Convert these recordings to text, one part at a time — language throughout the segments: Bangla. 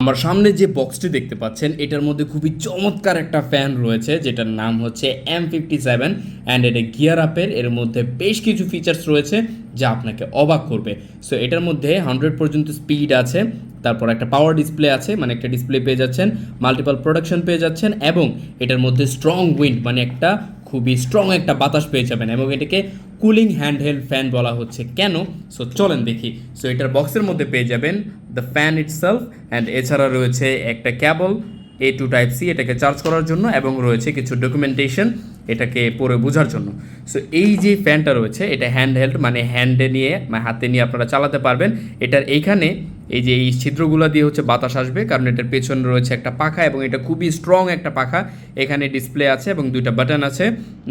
আমার সামনে যে বক্সটি দেখতে পাচ্ছেন এটার মধ্যে খুবই চমৎকার একটা ফ্যান রয়েছে যেটার নাম হচ্ছে M57 অ্যান্ড এটা গিয়ার আপের। এর মধ্যে বেশ কিছু ফিচার্স রয়েছে যা আপনাকে অবাক করবে। সো এটার মধ্যে 100 পর্যন্ত স্পিড আছে, তারপর একটা পাওয়ার ডিসপ্লে আছে, মানে একটা ডিসপ্লে পেয়ে যাচ্ছেন, মাল্টিপল প্রোডাকশন পেয়ে যাচ্ছেন, এবং এটার মধ্যে স্ট্রং উইন্ড মানে একটা খুবই স্ট্রং একটা বাতাস পেয়ে যাবেন, এবং এটাকে কুলিং হ্যান্ডহেল্ড ফ্যান বলা হচ্ছে কেন। সো চলেন দেখি। সো এটার বক্সের মধ্যে পেয়ে যাবেন দ্য ফ্যান ইটসেলফ অ্যান্ড এছাড়া রয়েছে একটা cable A to Type C এটাকে চার্জ করার জন্য, এবং রয়েছে কিছু ডকুমেন্টেশন এটাকে পরে বোঝার জন্য। সো এই যে ফ্যানটা রয়েছে এটা হ্যান্ডহেল্ড, মানে হ্যান্ডে নিয়ে মানে হাতে নিয়ে আপনারা চালাতে পারবেন। এটার এইখানে এই যে এই ছিদ্রগুলো দিয়ে হচ্ছে বাতাস আসবে, কারণ এটার পেছনে রয়েছে একটা পাখা এবং এটা খুবই স্ট্রং একটা পাখা। এখানে ডিসপ্লে আছে এবং দুইটা বাটন আছে।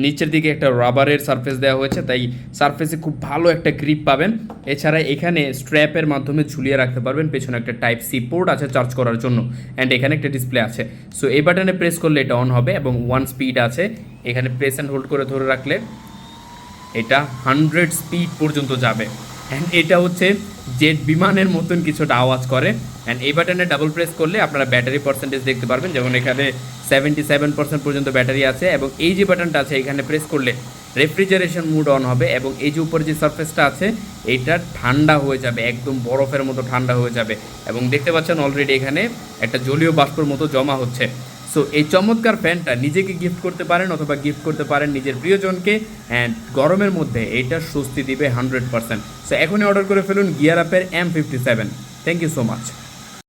নিচের দিকে একটা রাবারের সারফেস দেওয়া হয়েছে, তাই সারফেসে খুব ভালো একটা গ্রিপ পাবেন। এছাড়া এখানে স্ট্র্যাপের মাধ্যমে ঝুলিয়ে রাখতে পারবেন। পেছনে একটা টাইপ সি পোর্ট আছে চার্জ করার জন্য, অ্যান্ড এখানে একটা ডিসপ্লে আছে। সো এই বাটনে প্রেস করলে এটা অন হবে এবং 1 স্পিড আছে। এখানে প্রেস অ্যান্ড হোল্ড করে ধরে রাখলে এটা 100 স্পিড পর্যন্ত যাবে, অ্যান্ড এটা হচ্ছে জেট বিমানের মতন কিছুটা আওয়াজ করে। অ্যান্ড এই বাটনে ডাবল প্রেস করলে আপনারা ব্যাটারি পার্সেন্টেজ দেখতে পারবেন, যেমন এখানে 77% পর্যন্ত ব্যাটারি আছে। এবং এই যে বাটনটা আছে এখানে প্রেস করলে রেফ্রিজারেশন মুড অন হবে, এবং এই যে উপরে যে সারফেসটা আছে এইটা ঠান্ডা হয়ে যাবে, একদম বরফের মতো ঠান্ডা হয়ে যাবে। এবং দেখতে পাচ্ছেন অলরেডি এখানে একটা জলীয় বাষ্পর মতো জমা হচ্ছে। সো এই চমৎকার ফ্যানটা নিজেকে গিফট করতে পারেন অথবা গিফট করতে পারেন নিজের প্রিয়জনকে, অ্যান্ড গরমের মধ্যে এইটা স্বস্তি দিবে 100%। সো এখনই অর্ডার করে ফেলুন গিয়ার আপের M57। Thank you so much.